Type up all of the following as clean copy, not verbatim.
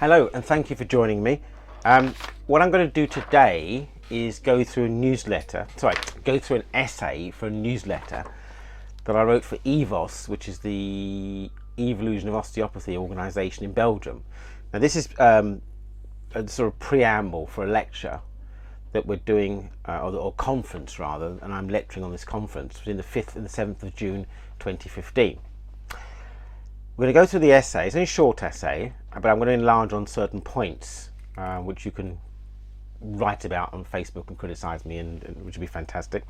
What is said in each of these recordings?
Hello and thank you for joining me. What I'm going to do today is go through an essay for a newsletter that I wrote for EVOS, which is the Evolution of Osteopathy organisation in Belgium. Now this is a sort of preamble for a lecture that we're doing, or conference rather, and I'm lecturing on this conference between the 5th and the 7th of June 2015. We're going to go through the essay. It's only a short essay, but I'm going to enlarge on certain points, which you can write about on Facebook and criticise me, and which would be fantastic.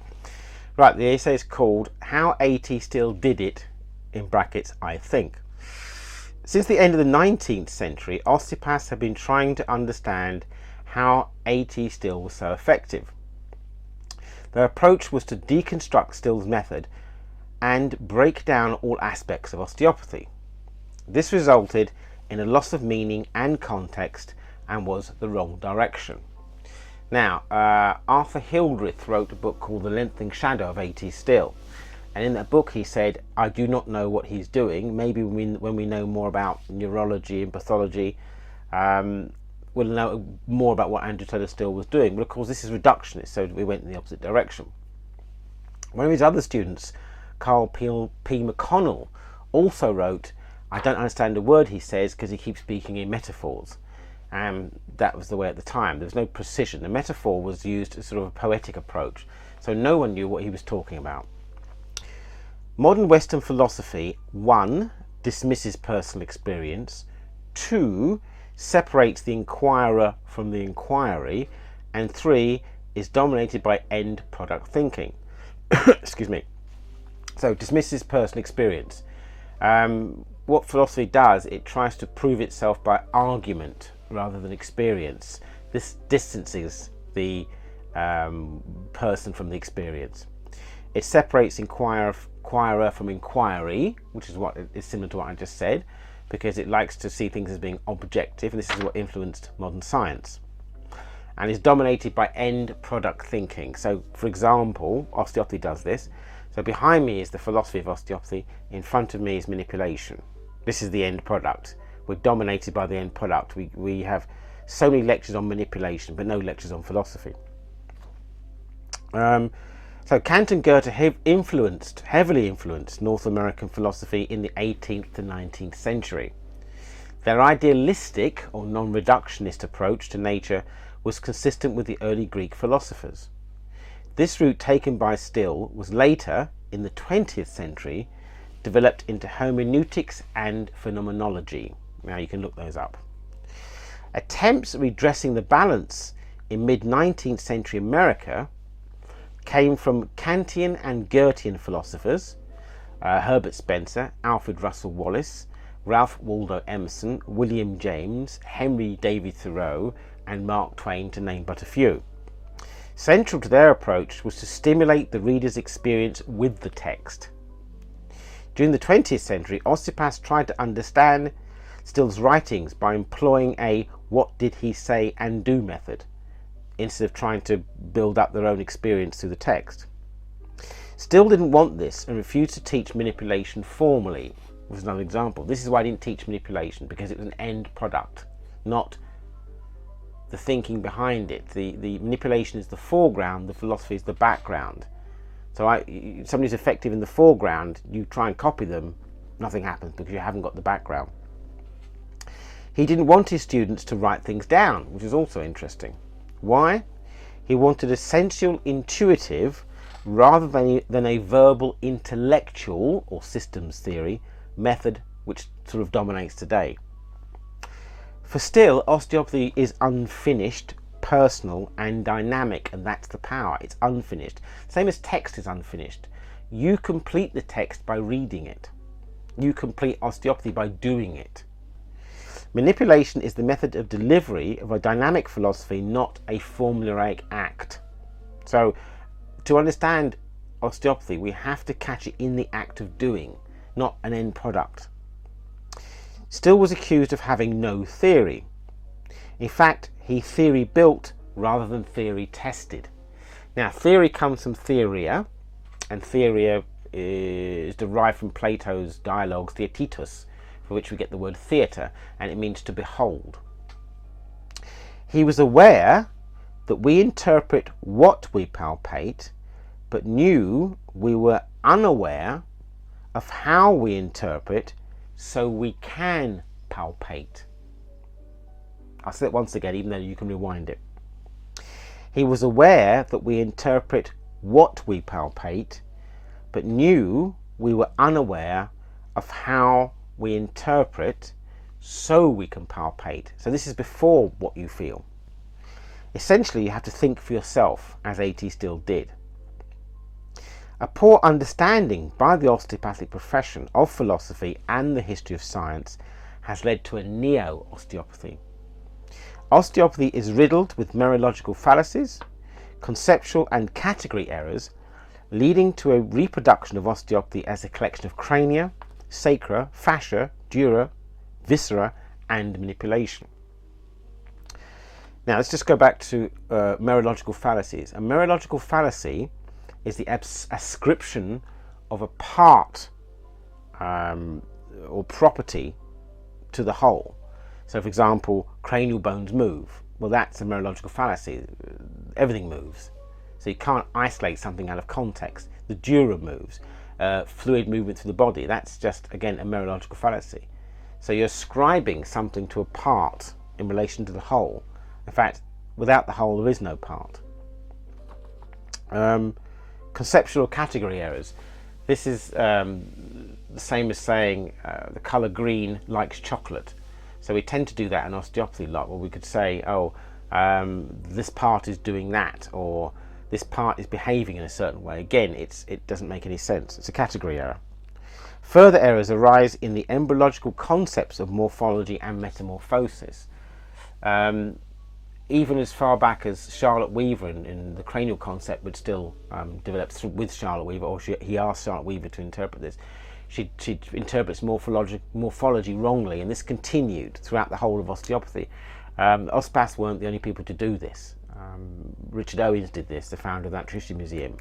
Right, the essay is called How AT Still Did It, in brackets, I think. Since the end of the 19th century, osteopaths have been trying to understand how AT Still was so effective. Their approach was to deconstruct Still's method and break down all aspects of osteopathy. This resulted in a loss of meaning and context and was the wrong direction. Now, Arthur Hildreth wrote a book called The Lengthening Shadow of AT Still, and in that book he said, I do not know what he's doing. Maybe when we know more about neurology and pathology, we'll know more about what Andrew Taylor Still was doing. But of course this is reductionist, so we went in the opposite direction. One of his other students, Carl P. McConnell, also wrote, I don't understand a word he says because he keeps speaking in metaphors. That was the way at the time. There was no precision. The metaphor was used as sort of a poetic approach, so no one knew what he was talking about. Modern Western philosophy, 1, dismisses personal experience, 2, separates the inquirer from the inquiry, and 3, is dominated by end product thinking. Excuse me. So dismisses personal experience. What philosophy does, it tries to prove itself by argument rather than experience. This distances the person from the experience. It separates inquirer from inquiry, which is what is similar to what I just said, because it likes to see things as being objective, and this is what influenced modern science, and is dominated by end product thinking. So for example, osteopathy does this. So behind me is the philosophy of osteopathy, in front of me is manipulation. This is the end product. We're dominated by the end product. We have so many lectures on manipulation, but no lectures on philosophy. So Kant and Goethe have heavily influenced North American philosophy in the 18th to 19th century. Their idealistic or non-reductionist approach to nature was consistent with the early Greek philosophers. This route taken by Still was later, in the 20th century, developed into hermeneutics and phenomenology. Now you can look those up. Attempts at redressing the balance in mid-19th century America came from Kantian and Goethean philosophers, Herbert Spencer, Alfred Russel Wallace, Ralph Waldo Emerson, William James, Henry David Thoreau, and Mark Twain, to name but a few. Central to their approach was to stimulate the reader's experience with the text. During the 20th century, osteopaths tried to understand Still's writings by employing a what did he say and do method, instead of trying to build up their own experience through the text. Still didn't want this and refused to teach manipulation formally. This is another example. This is why I didn't teach manipulation, because it was an end product, not the thinking behind it. The manipulation is the foreground, the philosophy is the background. So somebody's effective in the foreground, you try and copy them, nothing happens because you haven't got the background. He didn't want his students to write things down, which is also interesting. Why? He wanted a sensual, intuitive, rather than a verbal, intellectual or systems theory method, which sort of dominates today. For Still, osteopathy is unfinished, personal and dynamic, and that's the power. It's unfinished. Same as text is unfinished. You complete the text by reading it. You complete osteopathy by doing it. Manipulation is the method of delivery of a dynamic philosophy, not a formulaic act. So to understand osteopathy, we have to catch it in the act of doing, not an end product. Still was accused of having no theory. In fact, he theory built rather than theory tested. Now, theory comes from theoria, and theoria is derived from Plato's dialogues, theaetetus, for which we get the word theatre, and it means to behold. He was aware that we interpret what we palpate, but knew we were unaware of how we interpret, so we can palpate. I'll say it once again, even though you can rewind it. He was aware that we interpret what we palpate, but knew we were unaware of how we interpret, so we can palpate. So this is before what you feel. Essentially, you have to think for yourself, as A.T. Still did. A poor understanding by the osteopathic profession of philosophy and the history of science has led to a neo-osteopathy. Osteopathy is riddled with mereological fallacies, conceptual and category errors, leading to a reproduction of osteopathy as a collection of crania, sacra, fascia, dura, viscera, and manipulation. Now let's just go back to mereological fallacies. A mereological fallacy is the ascription of a part or property to the whole. So for example, cranial bones move. Well, that's a mereological fallacy. Everything moves. So you can't isolate something out of context. The dura moves. Fluid movement through the body. That's just, again, a mereological fallacy. So you're ascribing something to a part in relation to the whole. In fact, without the whole, there is no part. Conceptual category errors. This is the same as saying the colour green likes chocolate. So we tend to do that in osteopathy a lot, where we could say, oh, this part is doing that, or this part is behaving in a certain way. Again, it doesn't make any sense. It's a category error. Further errors arise in the embryological concepts of morphology and metamorphosis. Even as far back as Charlotte Weaver in the cranial concept would still develop with Charlotte Weaver, or he asked Charlotte Weaver to interpret this. She interprets morphology wrongly, and this continued throughout the whole of osteopathy. Osteopaths weren't the only people to do this. Richard Owens did this, the founder of the Natural History Museum.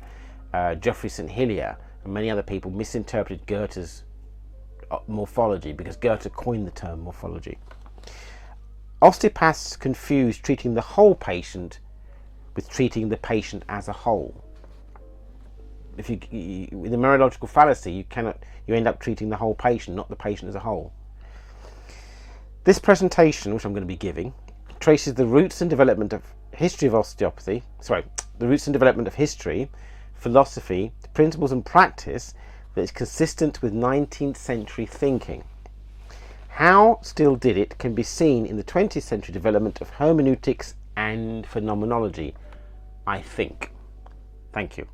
Geoffrey St Hilaire and many other people misinterpreted Goethe's morphology because Goethe coined the term morphology. Osteopaths confuse treating the whole patient with treating the patient as a whole. If with the mereological fallacy, you end up treating the whole patient, not the patient as a whole. This presentation, which I'm going to be giving, traces the roots and development of history of osteopathy. The roots and development of history, philosophy, principles and practice that is consistent with 19th century thinking. How Still did it can be seen in the 20th century development of hermeneutics and phenomenology, I think. Thank you.